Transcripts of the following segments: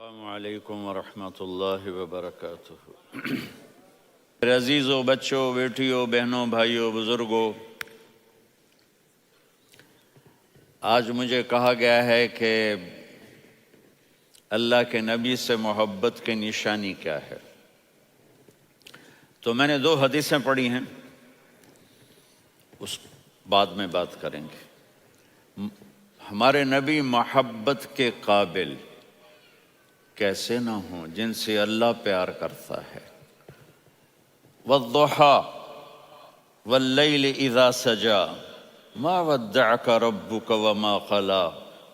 السلام علیکم ورحمۃ اللہ وبرکاتہ۔ میرے عزیزوں، بچوں، بیٹیوں، بہنوں، بھائیوں، بزرگوں، آج مجھے کہا گیا ہے کہ اللہ کے نبی سے محبت کی نشانی کیا ہے، تو میں نے 2 حدیثیں پڑھی ہیں، اس بعد میں بات کریں گے۔ ہمارے نبی محبت کے قابل کیسے نہ ہوں جن سے اللہ پیار کرتا ہے۔ والضحیٰ واللیل اذا سجا ما ودعک ربک وما قلی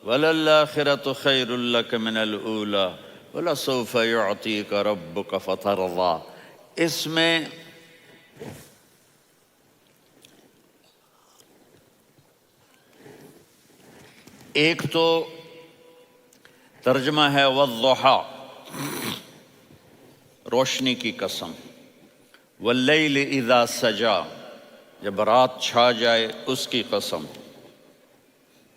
وللآخرۃ خیر لک من الاولی ولسوف یعطیک ربک فترضی۔ اس میں ایک تو ترجمہ ہے والضحیٰ، روشنی کی قسم، واللیل اذا سجا، جب رات چھا جائے اس کی قسم،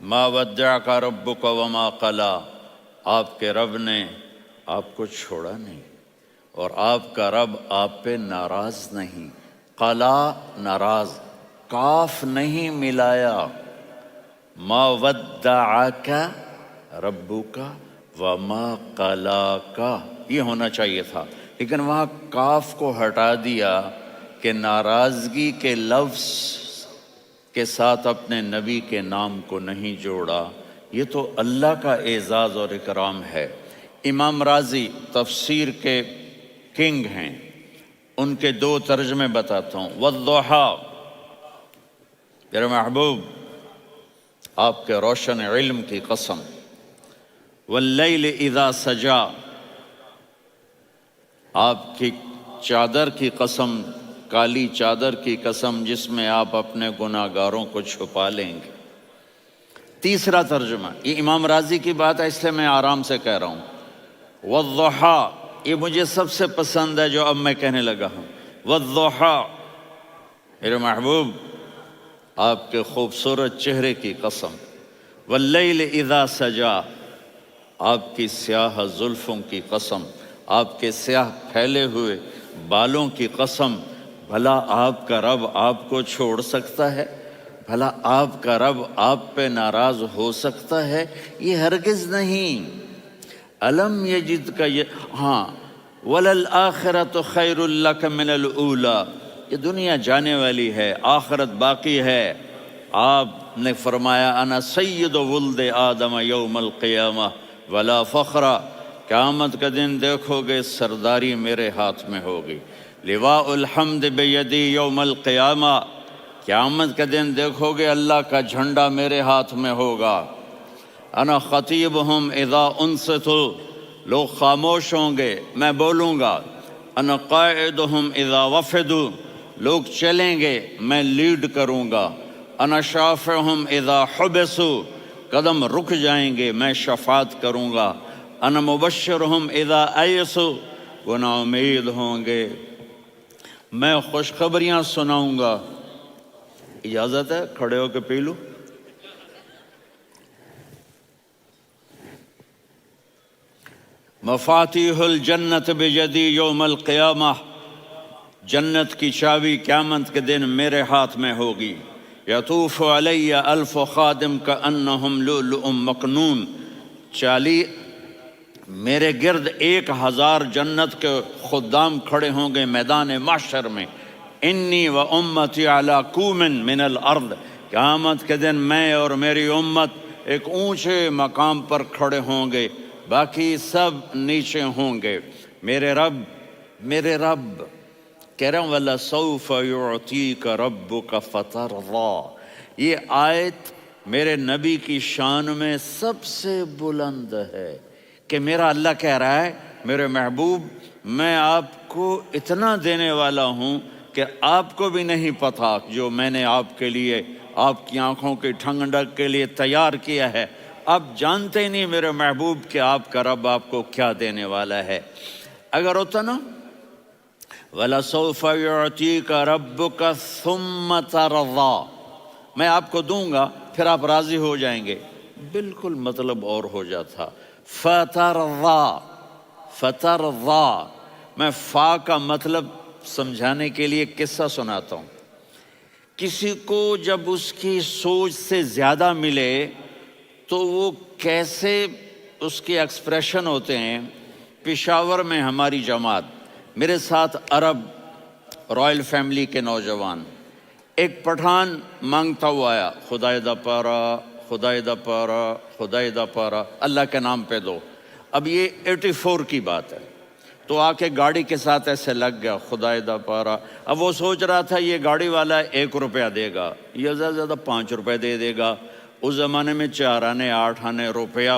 ما ودعک ربک وما قلی، آپ کے رب نے آپ کو چھوڑا نہیں اور آپ کا رب آپ پہ ناراض نہیں۔ قلا ناراض، کاف نہیں ملایا۔ ما ودعک ربک وما قلاک، یہ ہونا چاہیے تھا، لیکن وہاں کاف کو ہٹا دیا کہ ناراضگی کے لفظ کے ساتھ اپنے نبی کے نام کو نہیں جوڑا۔ یہ تو اللہ کا اعزاز اور اکرام ہے۔ امام راضی تفسیر کے کنگ ہیں، ان کے 2 ترجمے بتاتا ہوں۔ والضحیٰ، میرے محبوب آپ کے روشن علم کی قسم، واللیل اذا سجا، آپ کی چادر کی قسم، کالی چادر کی قسم جس میں آپ اپنے گناہگاروں کو چھپا لیں گے۔ تیسرا ترجمہ، یہ امام راضی کی بات ہے اس لیے میں آرام سے کہہ رہا ہوں۔ والضحیٰ، یہ مجھے سب سے پسند ہے جو اب میں کہنے لگا ہوں۔ والضحیٰ، میرے محبوب آپ کے خوبصورت چہرے کی قسم، واللیل اذا سجا، آپ کی سیاہ زلفوں کی قسم، آپ کے سیاہ پھیلے ہوئے بالوں کی قسم۔ بھلا آپ کا رب آپ کو چھوڑ سکتا ہے؟ بھلا آپ کا رب آپ پہ ناراض ہو سکتا ہے؟ یہ ہرگز نہیں۔ الم یجد کا ہاں، وللآخرۃ خیر لک من الاولی، یہ دنیا جانے والی ہے، آخرت باقی ہے۔ آپ نے فرمایا انا سید ولد آدم یوم القیامہ ولا فخر، قیامت کا دن دیکھو گے سرداری میرے ہاتھ میں ہوگی۔ لواء الحمد بیدی یوم القیامہ، قیامت کا دن دیکھو گے اللہ کا جھنڈا میرے ہاتھ میں ہوگا۔ انا خطیبہم اذا انصتوا، لوگ خاموش ہوں گے میں بولوں گا۔ انا قائدہم اذا وفدوا، لوگ چلیں گے میں لیڈ کروں گا۔ انا شافعہم اذا حبسوا، قدم رک جائیں گے میں شفاعت کروں گا۔ انا مبشرہم اذا ایسوا، وہ نا امید ہوں گے میں خوشخبریاں سناؤں گا۔ اجازت ہے کھڑے ہو کے پی لوں؟ مفاتیح الجنت بیدی یوم القیامہ، جنت کی چابی قیامت کے دن میرے ہاتھ میں ہوگی۔ یطوف علی الف خادم کانہم لؤلؤ مکنون، میرے گرد 1000 جنت کے خدام کھڑے ہوں گے میدان محشر میں۔ انی و امتی علی کوم من الارض، قیامت کے دن میں اور میری امت ایک اونچے مقام پر کھڑے ہوں گے، باقی سب نیچے ہوں گے۔ میرے رب کہہ رہا ہوں وَلَسَوْفَ يُعْطِيكَ رَبُّكَ فَتَرْضَىٰ، یہ آیت میرے نبی کی شان میں سب سے بلند ہے کہ میرا اللہ کہہ رہا ہے میرے محبوب میں آپ کو اتنا دینے والا ہوں کہ آپ کو بھی نہیں پتا جو میں نے آپ کے لیے، آپ کی آنکھوں کی ٹھنڈک کے لیے تیار کیا ہے۔ آپ جانتے نہیں میرے محبوب کہ آپ کا رب آپ کو کیا دینے والا ہے۔ اگر ہوتا نا وَلَسَوْفَ يُعْطِيكَ رَبُّكَ ثُمَّ تَرْضَىٰ، میں آپ کو دوں گا پھر آپ راضی ہو جائیں گے، بالکل مطلب اور ہو جاتا۔ فَتَرْضَىٰ، فترضا، میں فا کا مطلب سمجھانے کے لیے قصہ سناتا ہوں۔ کسی کو جب اس کی سوچ سے زیادہ ملے تو وہ کیسے اس کے ایکسپریشن ہوتے ہیں۔ پشاور میں ہماری جماعت، میرے ساتھ عرب رائل فیملی کے نوجوان، ایک پٹھان مانگتا ہوا آیا، خدائے دا پارا، خدائے دا پارا، خدائے دا پارا، اللہ کے نام پہ دو۔ اب یہ 84 کی بات ہے، تو آ کے گاڑی کے ساتھ ایسے لگ گیا، خدائے دا پارا۔ اب وہ سوچ رہا تھا یہ گاڑی والا 1 روپیہ دے گا، یہ زیادہ زیادہ 5 روپے دے گا۔ اس زمانے میں 4 آنے 8 آنے روپیہ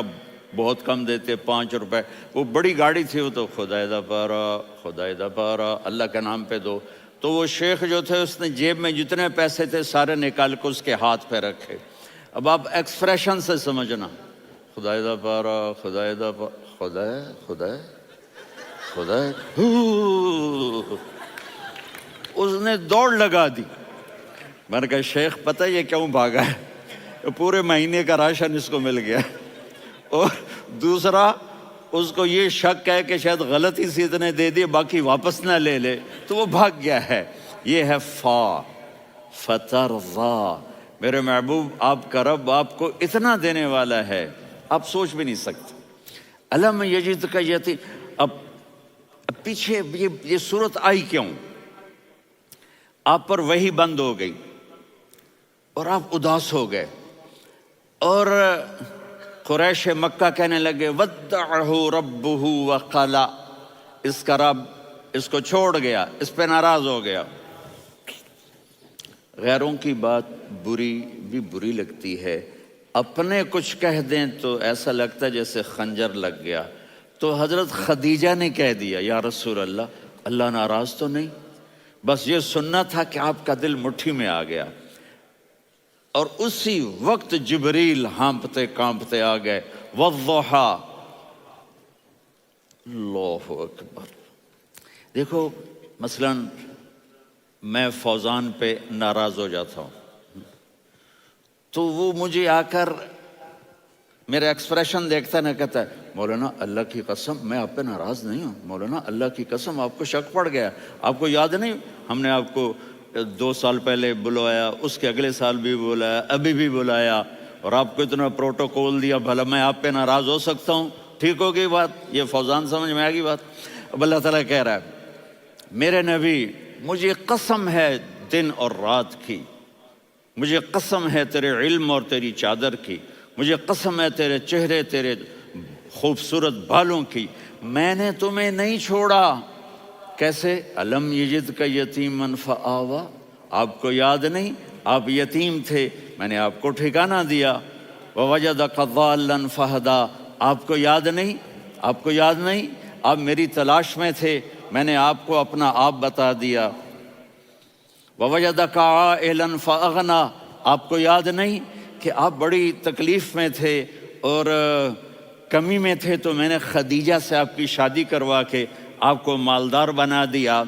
بہت کم دیتے، 5 روپے، وہ بڑی گاڑی تھی، وہ تو خدائے دا پارا، خدائے دا پارا، اللہ کے نام پہ دو۔ تو وہ شیخ جو تھے اس نے جیب میں جتنے پیسے تھے سارے نکال کے اس کے ہاتھ پہ رکھے۔ اب آپ ایکسپریشن سے سمجھنا، خدائے دا پارا، خدائے دا پارا، خدائے خدائے خدائے، اس نے دوڑ لگا دی۔ میں نے کہا شیخ پتہ یہ کیوں بھاگا ہے؟ پورے مہینے کا راشن اس کو مل گیا، اور دوسرا اس کو یہ شک ہے کہ شاید غلطی سے اتنے دے دیے باقی واپس نہ لے لے، تو وہ بھاگ گیا ہے۔ یہ ہے فا، فترضا۔ میرے محبوب آپ کا رب آپ کو اتنا دینے والا ہے آپ سوچ بھی نہیں سکتے۔ الم یجدک یتیم، اب پیچھے یہ صورت آئی کیوں؟ آپ پر وحی بند ہو گئی اور آپ اداس ہو گئے، اور قریش مکہ کہنے لگے ودعہ ربہ وقلا، اس کا رب اس کو چھوڑ گیا، اس پہ ناراض ہو گیا۔ غیروں کی بات بری لگتی ہے، اپنے کچھ کہہ دیں تو ایسا لگتا ہے جیسے خنجر لگ گیا۔ تو حضرت خدیجہ نے کہہ دیا یا رسول اللہ، اللہ ناراض تو نہیں؟ بس یہ سننا تھا کہ آپ کا دل مٹھی میں آ گیا۔ اور اسی وقت جبریل ہانپتے کانپتے آ گئے، والضحا، اللہ اکبر۔ دیکھو مثلا میں فوزان پہ ناراض ہو جاتا ہوں تو وہ مجھے آ کر میرا ایکسپریشن دیکھتا ہے نا، کہتا ہے مولانا اللہ کی قسم میں آپ پہ ناراض نہیں ہوں، مولانا اللہ کی قسم آپ کو شک پڑ گیا، آپ کو یاد نہیں ہم نے آپ کو 2 سال پہلے بلوایا، اس کے اگلے سال بھی بلایا، ابھی بھی بلایا، اور آپ کو اتنا پروٹوکول دیا، بھلا میں آپ پہ ناراض ہو سکتا ہوں؟ ٹھیک ہوگی بات؟ یہ فوزان سمجھ میں آ گئی بات؟ اب اللہ تعالیٰ کہہ رہا ہے میرے نبی مجھے قسم ہے دن اور رات کی، مجھے قسم ہے تیرے علم اور تیری چادر کی، مجھے قسم ہے تیرے چہرے تیرے خوبصورت بالوں کی، میں نے تمہیں نہیں چھوڑا۔ کیسے؟ الم یجدک یتیما فآویٰ، آپ کو یاد نہیں آپ یتیم تھے، میں نے آپ کو ٹھکانہ دیا۔ ووجدک ضالا فہدیٰ، آپ کو یاد نہیں، آپ کو یاد نہیں آپ میری تلاش میں تھے، میں نے آپ کو اپنا آپ بتا دیا۔ ووجدک عائلا فاغنیٰ، آپ کو یاد نہیں کہ آپ بڑی تکلیف میں تھے اور کمی میں تھے، تو میں نے خدیجہ سے آپ کی شادی کروا کے آپ کو مالدار بنا دیا۔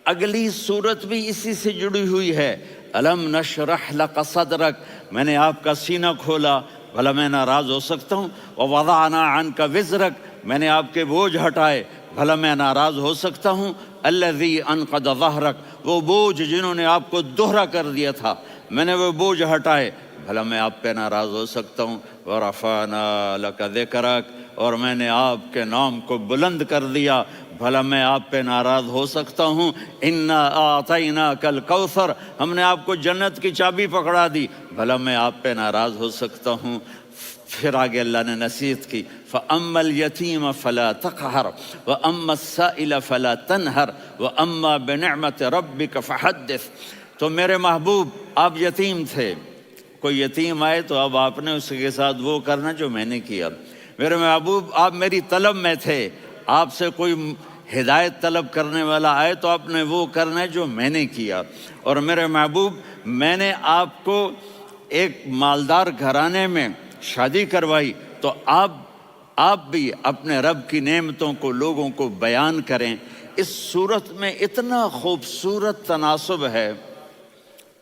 اگلی صورت بھی اسی سے جڑی ہوئی ہے، الم نشرح لک صدرک، میں نے آپ کا سینہ کھولا، بھلا میں ناراض ہو سکتا ہوں؟ ووضعنا عنک وزرک، میں نے آپ کے بوجھ ہٹائے، بھلا میں ناراض ہو سکتا ہوں؟ الذی انقض ظہرک، وہ بوجھ جنہوں نے آپ کو دوہرا کر دیا تھا، میں نے وہ بوجھ ہٹائے، بھلا میں آپ پہ ناراض ہو سکتا ہوں؟ ورفعنا لک ذکرک، اور میں نے آپ کے نام کو بلند کر دیا، بھلا میں آپ پہ ناراض ہو سکتا ہوں؟ انا اعطیناک الکوثر، ہم نے آپ کو جنت کی چابی پکڑا دی، بھلا میں آپ پہ ناراض ہو سکتا ہوں؟ پھر آگے اللہ نے نصیحت کی، فَأَمَّا الْيَتِيمَ فَلَا تَقْهَرْ وَأَمَّا السَّائِلَ فَلَا تَنْهَرْ وَأَمَّا بِنِعْمَةِ رَبِّكَ فَحَدِّثْ۔ تو میرے محبوب آپ یتیم تھے، کوئی یتیم آئے تو اب آپ نے اس کے ساتھ وہ کرنا جو میں نے کیا۔ میرے محبوب آپ میری طلب میں تھے، آپ سے کوئی ہدایت طلب کرنے والا آئے تو آپ نے وہ کرنا ہے جو میں نے کیا۔ اور میرے محبوب میں نے آپ کو ایک مالدار گھرانے میں شادی کروائی، تو آپ بھی اپنے رب کی نعمتوں کو لوگوں کو بیان کریں۔ اس صورت میں اتنا خوبصورت تناسب ہے،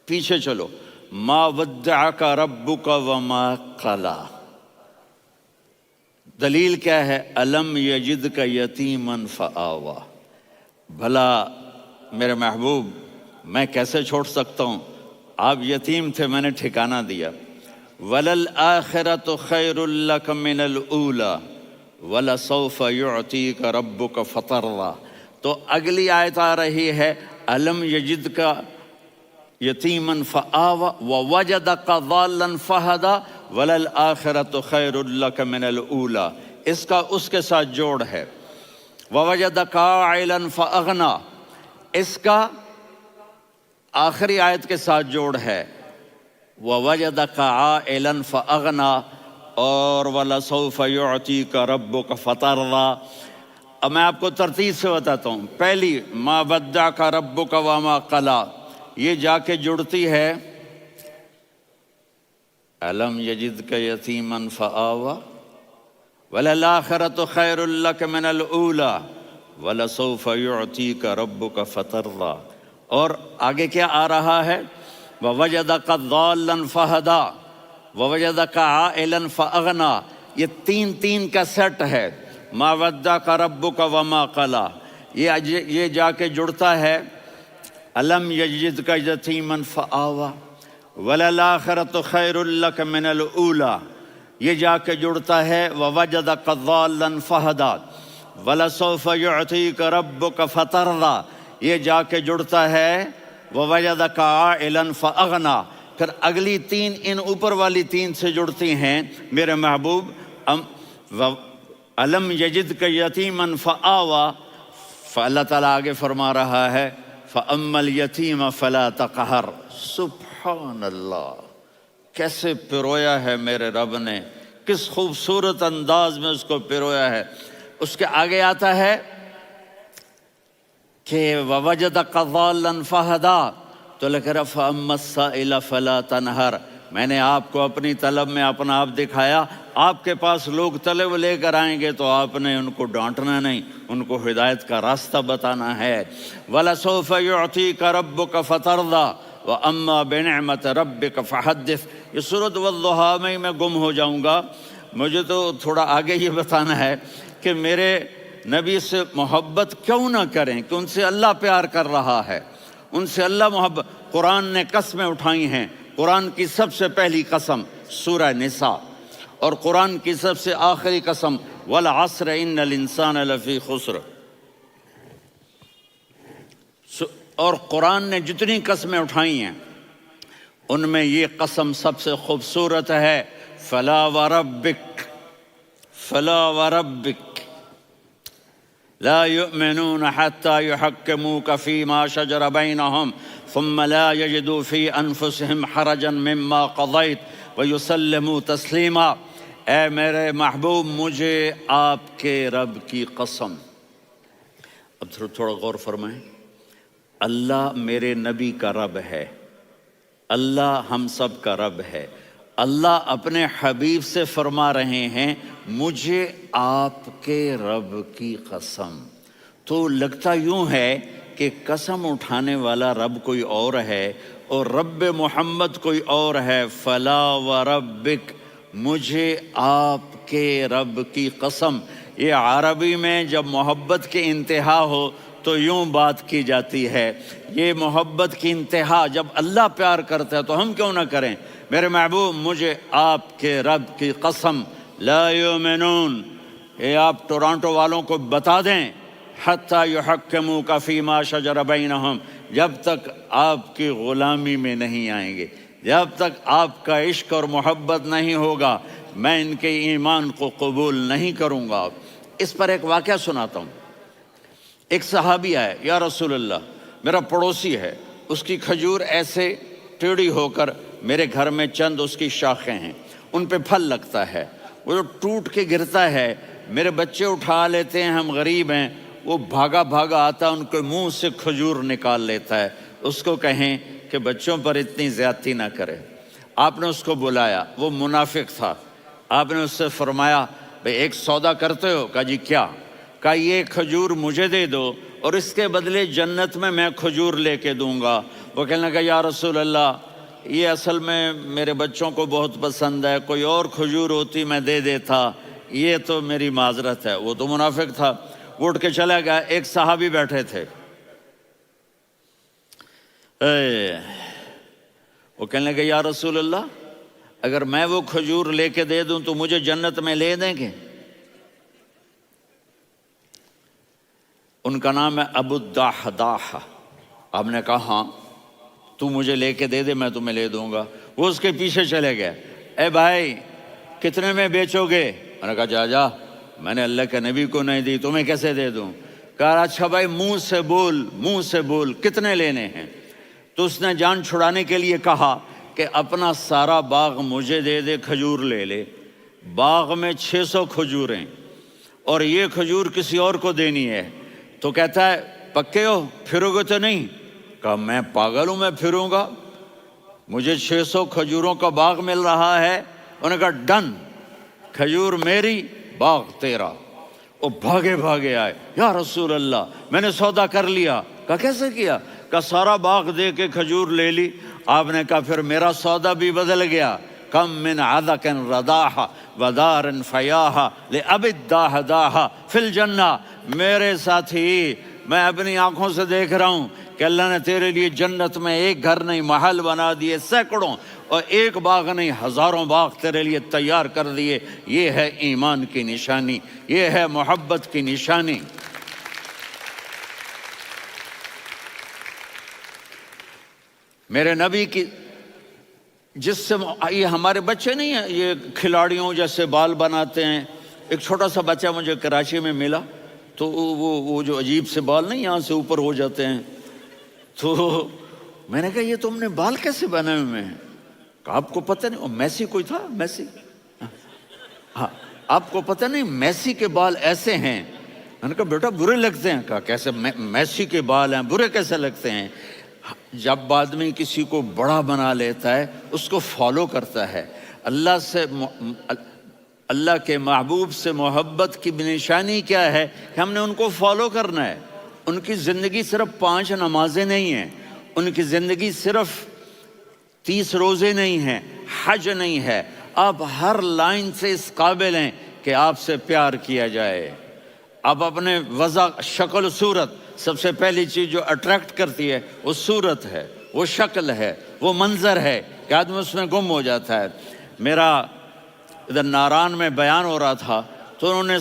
پیچھے چلو، ما ودعک ربک وما قلی، دلیل کیا ہے؟ الم یجد کا یتیمن فآوا، بھلا میرے محبوب میں کیسے چھوڑ سکتا ہوں؟ آپ یتیم تھے، میں نے ٹھکانہ دیا۔ وَلَلْآخِرَةُ خَيْرٌ لَكَ مِنَ الْأُولَى وَلَسَوْفَ يُعْطِيكَ رَبُّكَ فَتَرْضَىٰ۔ تو اگلی آیت آ رہی ہے الم یجد کا یتیمن فآوا ووجدک ضالا فہدا وللآخرۃ خیر لک من الاولی، اس کا اس کے ساتھ جوڑ ہے۔ ووجدک عائلا فاغنا، اس کا آخری آیت کے ساتھ جوڑ ہے۔ ووجدک عائلا فاغنا اور ولسوف یعطیک ربک فترضیٰ۔ اب میں آپ کو ترتیب سے بتاتا ہوں۔ پہلی ما ودعک ربک وما قلی، یہ جا کے جڑتی ہے الم یجدک یتیما فآوا وللآخرۃ خیر لک من الاولی ولسوف یعطیک ربک فترضیٰ۔ اور آگے کیا آ رہا ہے؟ ووجدک ضالا فہدا ووجدک عائلا فاغنا، یہ تین تین کا سیٹ ہے۔ ما ودعک ربک وما قلی، یہ جا کے جڑتا ہے الم یجدک یتیما فآوا وللآخرۃ خیر لک من الاولی، یہ جا کے جڑتا ہے ووجدک ضالا فہدا ولسوف یعطیک ربک فترضیٰ، یہ جا کے جڑتا ہے ووجدک عائلا فاغنا۔ پھر اگلی تین ان اوپر والی تین سے جڑتی ہیں میرے محبوب۔ الم یجدک یتیما فآوا، فاللہ تعالیٰ آگے فرما رہا ہے فَأَمَّا الْيَتِيمَ فَلَا تَقْهَرْ۔ سبحان اللہ، کیسے پرویا ہے میرے رب نے، کس خوبصورت انداز میں اس کو پرویا ہے۔ اس کے آگے آتا ہے کہ وَوَجَدَكَ ضَالًّا فَهَدَىٰ، تو لکھ رہا فَأَمَّا السَّائِلَ فَلَا تَنْهَرْ، میں نے آپ کو اپنی طلب میں اپنا آپ دکھایا۔ آپ کے پاس لوگ طلب لے کر آئیں گے تو آپ نے ان کو ڈانٹنا نہیں، ان کو ہدایت کا راستہ بتانا ہے۔ وَلَسَوْفَ يُعْطِيكَ رَبُّكَ فَتَرْضَىٰ وَأَمَّا بِنِعْمَةِ رَبِّكَ فَحَدِّثْ۔ یہ سورۃ والضحیٰ میں گم ہو جاؤں گا، مجھے تو تھوڑا آگے یہ بتانا ہے کہ میرے نبی سے محبت کیوں نہ کریں، کہ ان سے اللہ پیار کر رہا ہے، ان سے اللہ محبت۔ قرآن نے قسمیں اٹھائی ہیں، قرآن کی سب سے پہلی قسم سورہ نساء، اور قرآن کی سب سے آخری قسم والعصر ان الانسان لفی خسر۔ اور قرآن نے جتنی قسمیں اٹھائی ہیں ان میں یہ قسم سب سے خوبصورت ہے، فلا وربک فلا وربک لا يؤمنون حتى يحكموك فيما شجر بينهم ثم لا يجدوا في أنفسهم حرجا مما قضيت ويسلموا تسلیما۔ اے میرے محبوب، مجھے آپ کے رب کی قسم۔ اب تھوڑا غور فرمائیں، اللہ میرے نبی کا رب ہے، اللہ ہم سب کا رب ہے۔ اللہ اپنے حبیب سے فرما رہے ہیں مجھے آپ کے رب کی قسم۔ تو لگتا یوں ہے کہ قسم اٹھانے والا رب کوئی اور ہے اور رب محمد کوئی اور ہے۔ فلا وربک، مجھے آپ کے رب کی قسم۔ یہ عربی میں جب محبت کی انتہا ہو تو یوں بات کی جاتی ہے، یہ محبت کی انتہا جب اللہ پیار کرتا ہے تو ہم کیوں نہ کریں۔ میرے محبوب، مجھے آپ کے رب کی قسم، لا یؤمنون، یہ آپ ٹورانٹو والوں کو بتا دیں، حتی یحکموک فیما شجر بینہم، جب تک آپ کی غلامی میں نہیں آئیں گے، جب تک آپ کا عشق اور محبت نہیں ہوگا، میں ان کے ایمان کو قبول نہیں کروں گا۔ اس پر ایک واقعہ سناتا ہوں۔ ایک صحابی آئے، یا رسول اللہ، میرا پڑوسی ہے، اس کی کھجور ایسے ٹیڑھی ہو کر میرے گھر میں چند اس کی شاخیں ہیں، ان پہ پھل لگتا ہے، وہ جو ٹوٹ کے گرتا ہے، میرے بچے اٹھا لیتے ہیں، ہم غریب ہیں، وہ بھاگا بھاگا آتا ہے، ان کے منہ سے کھجور نکال لیتا ہے۔ اس کو کہیں کہ بچوں پر اتنی زیادتی نہ کرے۔ آپ نے اس کو بلایا، وہ منافق تھا، آپ نے اس سے فرمایا بھئی ایک سودا کرتے ہو؟ کہا جی کیا؟ کہا یہ کھجور مجھے دے دو اور اس کے بدلے جنت میں کھجور لے کے دوں گا۔ وہ کہنے لگا یا رسول اللہ، یہ اصل میں میرے بچوں کو بہت پسند ہے، کوئی اور کھجور ہوتی میں دے دیتا، یہ تو میری معذرت ہے۔ وہ تو منافق تھا، وہ اٹھ کے چلا گیا۔ ایک صحابی بیٹھے تھے، وہ کہنے لگے یا رسول اللہ، اگر میں وہ کھجور لے کے دے دوں تو مجھے جنت میں لے دیں گے؟ ان کا نام ہے ابو الدحداح۔ آپ نے کہا ہاں، تو مجھے لے کے دے دے، میں تمہیں لے دوں گا۔ وہ اس کے پیچھے چلے گئے، اے بھائی کتنے میں بیچو گے؟ میں نے کہا جا میں نے اللہ کے نبی کو نہیں دی، تمہیں کیسے دے دوں؟ کہا اچھا بھائی منہ سے بول کتنے لینے ہیں؟ تو اس نے جان چھڑانے کے لیے کہا کہ اپنا سارا باغ مجھے دے دے، کھجور لے لے۔ باغ میں 600 کھجوریں اور یہ کھجور کسی اور کو دینی ہے۔ تو کہتا ہے پکے ہو، پھرو گے تو نہیں؟ کہا میں پاگل ہوں، میں پھروں گا؟ مجھے 600 کھجوروں کا باغ مل رہا ہے۔ انہوں نے کہا ڈن، کھجور میری، باغ تیرا۔ وہ بھاگے آئے، یا رسول اللہ میں نے سودا کر لیا۔ کہا کیسے کیا؟ کہا سارا باغ دے کے کھجور لے لی۔ آپ نے کہا پھر میرا سودا بھی بدل گیا۔ کم من عدق رداح ودار فیاح لأبی الدحداح فی الجنہ۔ میرے ساتھی، میں اپنی آنکھوں سے دیکھ رہا ہوں کہ اللہ نے تیرے لیے جنت میں ایک گھر نہیں محل بنا دیے سینکڑوں، اور ایک باغ نہیں ہزاروں باغ تیرے لیے تیار کر دیے۔ یہ ہے ایمان کی نشانی، یہ ہے محبت کی نشانی۔ میرے نبی کی جس سے یہ ہمارے بچے نہیں ہیں، یہ کھلاڑیوں جیسے بال بناتے ہیں۔ ایک چھوٹا سا بچہ مجھے کراچی میں ملا، تو وہ جو عجیب سے بال نہیں یہاں سے اوپر ہو جاتے ہیں، تو میں نے کہا یہ تم نے بال کیسے بنائے ہوئے ہیں؟ کہا آپ کو پتہ نہیں؟ میسی کوئی تھا، میسی، ہاں آپ کو پتہ نہیں میسی کے بال ایسے ہیں؟ میں نے کہا بیٹا برے لگتے ہیں۔ کہا کیسے؟ میسی کے بال ہیں برے کیسے لگتے ہیں؟ جب آدمی کسی کو بڑا بنا لیتا ہے اس کو فالو کرتا ہے۔ اللہ کے محبوب سے محبت کی نشانی کیا ہے کہ ہم نے ان کو فالو کرنا ہے۔ ان کی زندگی صرف 5 نمازیں نہیں ہیں، ان کی زندگی صرف 30 روزے نہیں ہیں، حج نہیں ہے۔ آپ ہر لائن سے اس قابل ہیں کہ آپ سے پیار کیا جائے۔ آپ اپنے وضع، شکل و صورت، سب سے پہلی چیز جو اٹریکٹ کرتی ہے وہ صورت ہے، وہ شکل ہے، وہ منظر ہے کہ آدمی اس میں گم ہو جاتا ہے۔ میرا ادھر ناران میں بیان ہو رہا تھا تو انہوں نے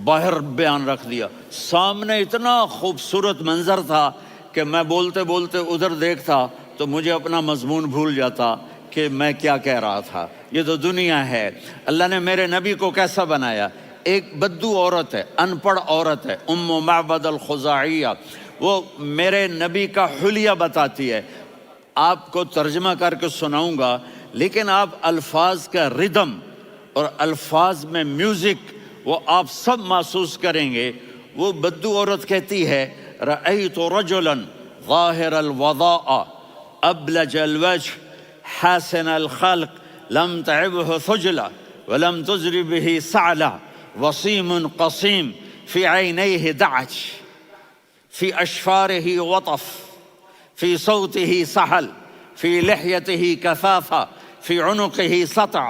باہر بیان رکھ دیا، سامنے اتنا خوبصورت منظر تھا کہ میں بولتے بولتے ادھر دیکھتا تو مجھے اپنا مضمون بھول جاتا کہ میں کیا کہہ رہا تھا۔ یہ تو دنیا ہے۔ اللہ نے میرے نبی کو کیسا بنایا؟ ایک بدو عورت ہے، ان پڑھ عورت ہے، ام معبد الخزاعیہ، وہ میرے نبی کا حلیہ بتاتی ہے۔ آپ کو ترجمہ کر کے سناؤں گا، لیکن آپ الفاظ کا ردم اور الفاظ میں میوزک وہ آپ سب محسوس کریں گے۔ وہ بدو عورت کہتی ہے رأیت رجلا ظاہر الوضاء ابلج الوجه حاسن الخلق لم تعبه ثجلة ولم تزر به سعلة وصيم قصيم في عينيه دعج في أشفاره وطف في صوته سحل في لحيته كثافة في عنقه سطع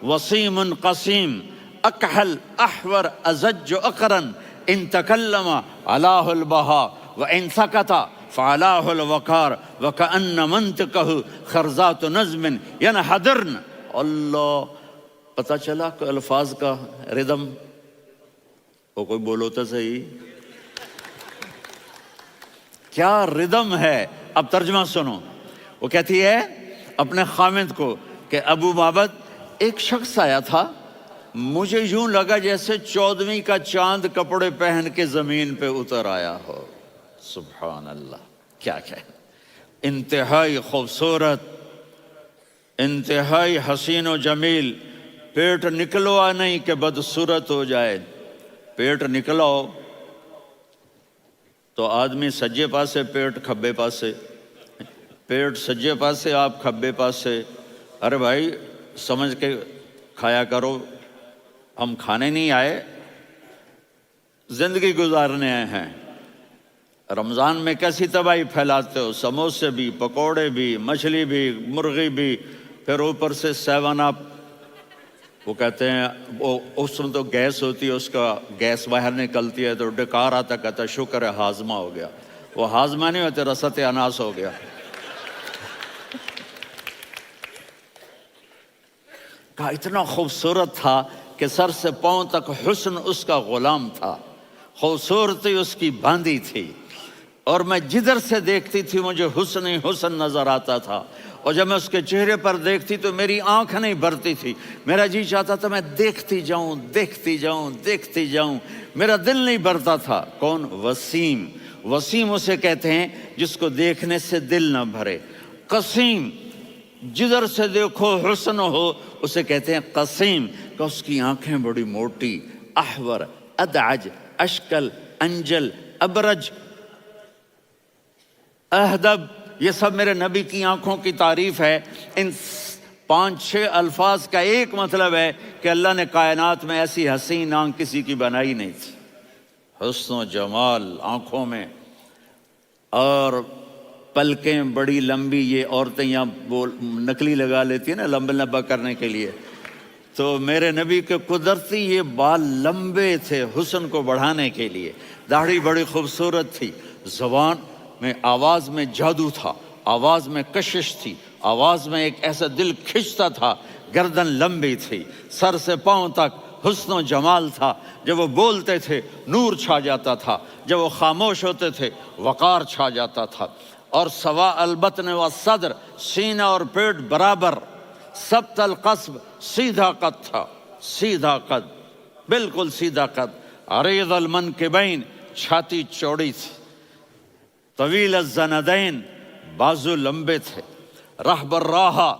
وصيم قصيم أكحل أحور أزج أقرن إن تكلم علاه البهاء وإن سكت فعلاه الوقار وكأن منطقه خرزات نظم ينحدرن۔ اللہ، پتہ چلا کہ الفاظ کا ردم، وہ کوئی بولو تو صحیح، کیا ردم ہے۔ اب ترجمہ سنو۔ وہ کہتی ہے اپنے خامد کو کہ ابو معبد، ایک شخص آیا تھا، مجھے یوں لگا جیسے 14ویں کا چاند کپڑے پہن کے زمین پہ اتر آیا ہو۔ سبحان اللہ، کیا انتہائی خوبصورت، انتہائی حسین و جمیل۔ پیٹ نکلوا نہیں کہ بدصورت ہو جائے۔ پیٹ نکلاؤ تو آدمی سجے پاسے پیٹ، کھبے پاسے پیٹ، سجے پاسے آپ، کھبے پاسے۔ ارے بھائی سمجھ کے کھایا کرو، ہم کھانے نہیں آئے، زندگی گزارنے آئے ہیں۔ رمضان میں کیسی تباہی پھیلاتے ہو، سموسے بھی، پکوڑے بھی، مچھلی بھی، مرغی بھی، پھر اوپر سے 7 اپ۔ وہ کہتے ہیں وہ اس میں تو گیس ہوتی ہے، اس کا گیس باہر نکلتی ہے تو ڈکار آتا، کہتا ہے شکر ہے ہاضمہ ہو گیا. وہ ہاضمہ نہیں ہوتے، رسط اناس ہو گیا. کہا اتنا خوبصورت تھا کہ سر سے پاؤں تک حسن اس کا غلام تھا، خوبصورتی اس کی باندھی تھی، اور میں جدھر سے دیکھتی تھی مجھے حسن ہی حسن نظر آتا تھا. اور جب میں اس کے چہرے پر دیکھتی تو میری آنکھ نہیں بھرتی تھی، میرا جی چاہتا تھا میں دیکھتی جاؤں دیکھتی جاؤں دیکھتی جاؤں، میرا دل نہیں بھرتا تھا. کون؟ وسیم. وسیم اسے کہتے ہیں جس کو دیکھنے سے دل نہ بھرے. قسیم، جدھر سے دیکھو حسن ہو، اسے کہتے ہیں قسیم، کہ اس کی آنکھیں بڑی موٹی، احور، ادعج، اشکل، انجل، ابرج، اہدب، یہ سب میرے نبی کی آنکھوں کی تعریف ہے. ان 5-6 الفاظ کا ایک مطلب ہے کہ اللہ نے کائنات میں ایسی حسین آنکھ کسی کی بنائی نہیں تھی. حسن و جمال آنکھوں میں، اور پلکیں بڑی لمبی. یہ عورتیں یہاں وہ نکلی لگا لیتی ہیں نا لمبا لمبا کرنے کے لیے، تو میرے نبی کے قدرتی یہ بال لمبے تھے حسن کو بڑھانے کے لیے. داڑھی بڑی خوبصورت تھی. زبان میں، آواز میں جادو تھا، آواز میں کشش تھی، آواز میں ایک ایسا دل کھنچتا تھا. گردن لمبی تھی، سر سے پاؤں تک حسن و جمال تھا. جب وہ بولتے تھے نور چھا جاتا تھا، جب وہ خاموش ہوتے تھے وقار چھا جاتا تھا. اور سوا البطن و صدر، سینہ اور پیٹ برابر، سبت القصب، سیدھا قد تھا، سیدھا قد، بالکل سیدھا قد. عریض المنکبین، چھاتی چوڑی تھی. طویل الزندین، بازو لمبے تھے. رحب الراحہ،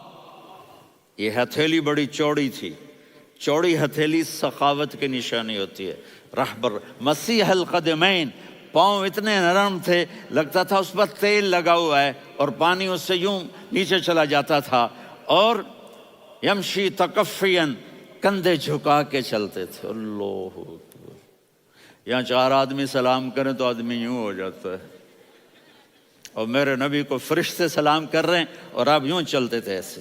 یہ ہتھیلی بڑی چوڑی تھی. چوڑی ہتھیلی سخاوت کی نشانی ہوتی ہے. رحب مسیح القدمین، پاؤں اتنے نرم تھے لگتا تھا اس پر تیل لگا ہوا ہے، اور پانی اس سے یوں نیچے چلا جاتا تھا. اور یمشی تکفین، کندھے جھکا کے چلتے تھے. اللہ اکبر. یہاں 4 آدمی سلام کریں تو آدمی یوں ہو جاتا ہے، اور میرے نبی کو فرشتے سلام کر رہے ہیں اور آپ یوں چلتے تھے، ایسے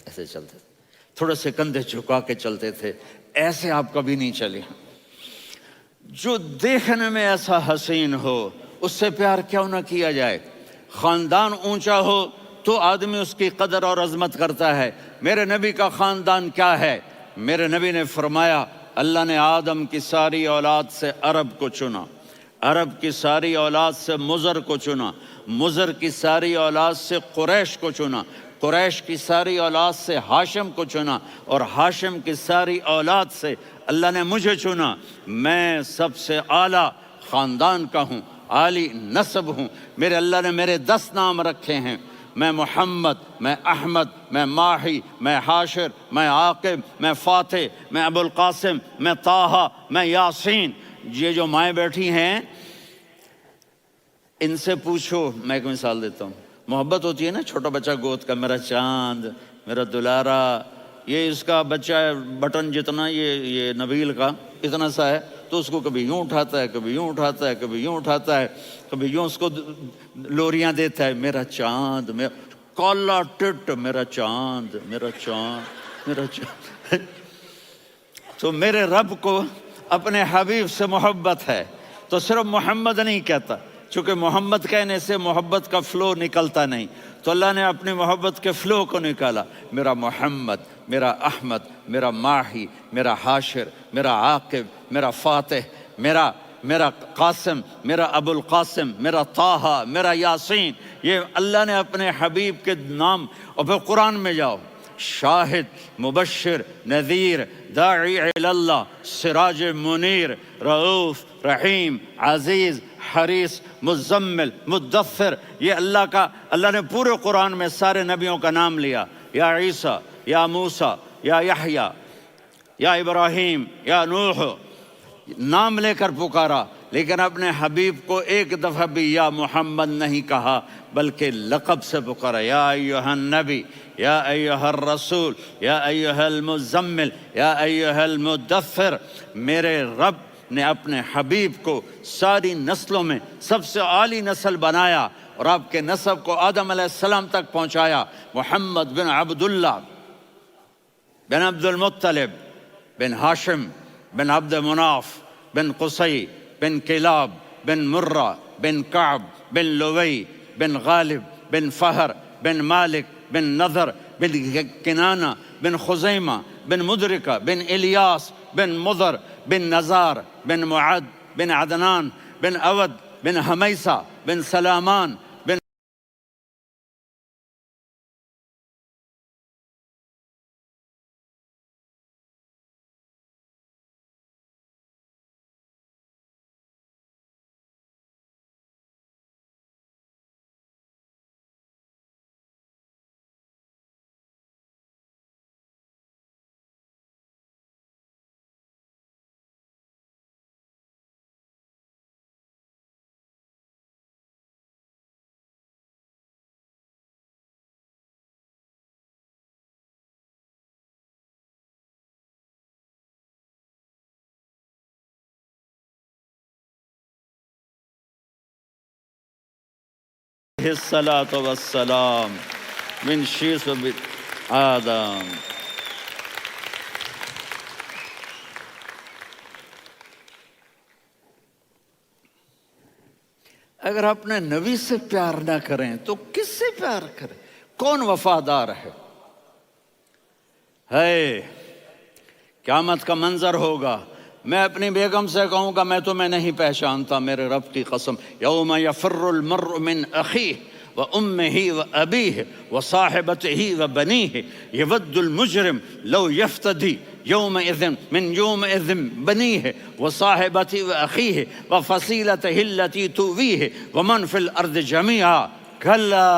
ایسے چلتے تھے، تھوڑے سے کندھے جھکا کے چلتے تھے. ایسے آپ کبھی نہیں چلے. جو دیکھنے میں ایسا حسین ہو اس سے پیار کیوں نہ کیا جائے. خاندان اونچا ہو تو آدمی اس کی قدر اور عظمت کرتا ہے. میرے نبی کا خاندان کیا ہے؟ میرے نبی نے فرمایا اللہ نے آدم کی ساری اولاد سے عرب کو چنا، عرب کی ساری اولاد سے مضر کو چنا، مضر کی ساری اولاد سے قریش کو چنا، قریش کی ساری اولاد سے ہاشم کو چنا، اور ہاشم کی ساری اولاد سے اللہ نے مجھے چنا. میں سب سے اعلیٰ خاندان کا ہوں، عالی نسب ہوں. میرے اللہ نے میرے 10 نام رکھے ہیں. میں محمد، میں احمد، میں ماہی، میں حاشر، میں عاقب، میں فاتح، میں ابو القاسم، میں طٰہٰ، میں یاسین. یہ جو مائیں بیٹھی ہیں ان سے پوچھو. میں ایک مثال دیتا ہوں. محبت ہوتی ہے نا، چھوٹا بچہ گود کا، میرا چاند، میرا دلارا. یہ اس کا بچہ بٹن جتنا، یہ نبیل کا اتنا سا ہے، تو اس کو کبھی یوں اٹھاتا ہے، کبھی یوں اٹھاتا ہے، کبھی یوں اٹھاتا ہے، کبھی یوں اس کو لوریاں دیتا ہے. میرا چاند، میرا کالا ٹٹ، میرا چاند، میرا چاند، میرا چاند. تو میرے رب کو اپنے حبیب سے محبت ہے تو صرف محمد نہیں کہتا، چونکہ محمد کہنے سے محبت کا فلو نکلتا نہیں، تو اللہ نے اپنی محبت کے فلو کو نکالا. میرا محمد، میرا احمد، میرا ماہی، میرا حاشر، میرا عاقب، میرا فاتح، میرا قاسم، میرا ابو القاسم، میرا طٰہٰ، میرا یاسین. یہ اللہ نے اپنے حبیب کے نام. اور پھر قرآن میں جاؤ، شاہد، مبشر، نذیر، داعی الی اللہ، سراج منیر، رؤوف، رحیم، عزیز، حریص، مزمل، مدثر. یہ اللہ نے پورے قرآن میں سارے نبیوں کا نام لیا. یا عیسیٰ، یا موسیٰ، یا یحییٰ، یا ابراہیم، یا نوح، نام لے کر پکارا. لیکن اپنے حبیب کو ایک دفعہ بھی یا محمد نہیں کہا بلکہ لقب سے پکارا. یا ایھا النبی، یا ایھا الرسول، یا ایھا المزمل، یا ایھا المدثر. میرے رب نے اپنے حبیب کو ساری نسلوں میں سب سے عالی نسل بنایا اور آپ کے نسب کو آدم علیہ السلام تک پہنچایا. محمد بن عبداللہ بن عبد المطلب بن ہاشم بن عبد مناف بن قصی بن کلاب بن مرہ بن کعب بن لوی بن غالب بن فہر بن مالک بن نضر بن کنانہ بن خزیمہ بن مدرکہ بن الیاس بن مضر بن نزار بن معد بن عدنان بن اود بن حمیسہ بن سلامان بن الصلاۃ والسلام من شیث آدم۔ اگر اپنے نبی سے پیار نہ کریں تو کس سے پیار کریں؟ کون وفادار ہے؟ قیامت کا منظر ہوگا، میں اپنی بیگم سے کہوں گا میں تمہیں نہیں پہچانتا، میرے رب کی قسم، یوم یفر المرء من اخیہ وامہ وابیہ وصاحبتہ وبنیہ یود المجرم لو یفتدی یومئذ من یومئذ بنیہ وصاحبتہ واخیہ وفصیلتہ التی تؤویہ ومن فی الارض جمیعا کلا۔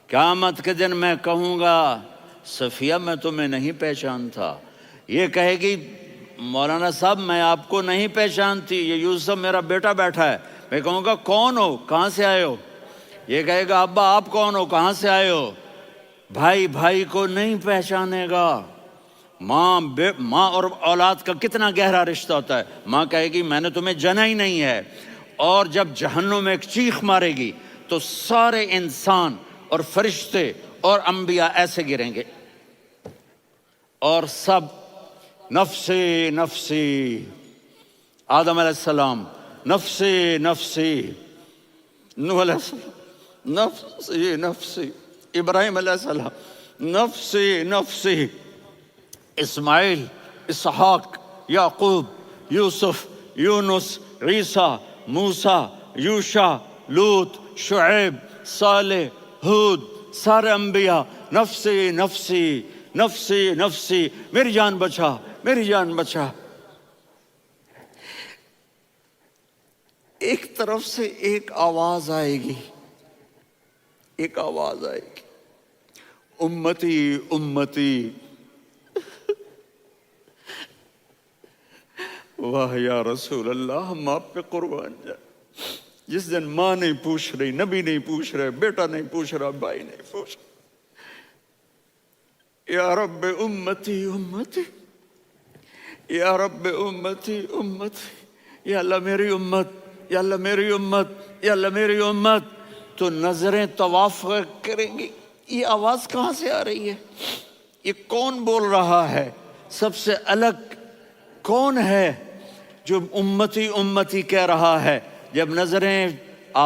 قیامت کے دن میں کہوں گا صفیہ میں تمہیں نہیں پہچانتا، یہ کہے گی مولانا صاحب میں آپ کو نہیں پہچانتی، یہ یوسف میرا بیٹا بیٹھا ہے۔ میں کہوں گا کون ہو، کہاں سے آئے ہو؟ یہ کہے گا ابا آپ کون ہو، کہاں سے آئے ہو؟ بھائی بھائی کو نہیں پہچانے گا۔ ماں اور اولاد کا کتنا گہرا رشتہ ہوتا ہے۔ ماں کہے گی میں نے تمہیں جنا ہی نہیں ہے، اور جب جہنم میں ایک چیخ مارے گی تو سارے انسان اور فرشتے اور انبیاء ایسے گریں گے، اور سب نفسی نفسی، آدم علیہ السلام نفسی نفسی، نوح علیہ السلام نفسی نفسی، ابراہیم علیہ السلام نفسی نفسی، اسماعیل، اسحاق، یعقوب، یوسف، یونس، عیسیٰ، موسیٰ، یوشع، لوط، شعیب، صالح، ہود، سارے انبیاء نفسی نفسی نفسی نفسی، میری جان بچا میری جان بچا۔ ایک طرف سے ایک آواز آئے گی، ایک آواز آئے گی، امتی امتی۔ واہ یا رسول اللہ، ہم آپ پہ قربان جائیں۔ جس دن ماں نہیں پوچھ رہی، نبی نہیں پوچھ رہے، بیٹا نہیں پوچھ رہا، بھائی نہیں پوچھ رہا، یا رب امتی امتی، یا رب امتی امتی، یا اللہ میری امت، یا اللہ میری امت، یا اللہ میری امت۔ تو نظریں طواف کریں گی، یہ آواز کہاں سے آ رہی ہے؟ یہ کون بول رہا ہے؟ سب سے الگ کون ہے جو امتی امتی کہہ رہا ہے؟ جب نظریں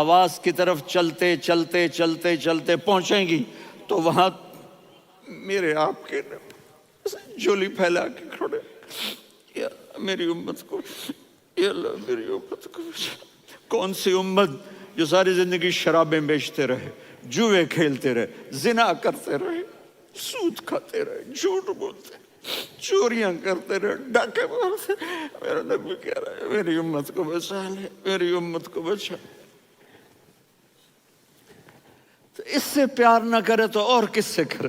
آواز کی طرف چلتے چلتے چلتے چلتے پہنچیں گی تو وہاں میرے آپ کے جھولی پھیلا کے کھڑے، یا میری امت کو، یا اللہ میری امت کو۔ کون سی امت جو ساری زندگی شرابیں بیچتے رہے، جوئے کھیلتے رہے، زنا کرتے رہے، سود کھاتے رہے، جھوٹ بولتے رہے، چوریاں کرتے رہے، ڈاکے مارتے رہے۔ میرا نبی کہہ رہا ہے میری امت کو بچا لے، میری امت کو بچا۔ تو اس سے پیار نہ کرے تو اور کس سے کرے؟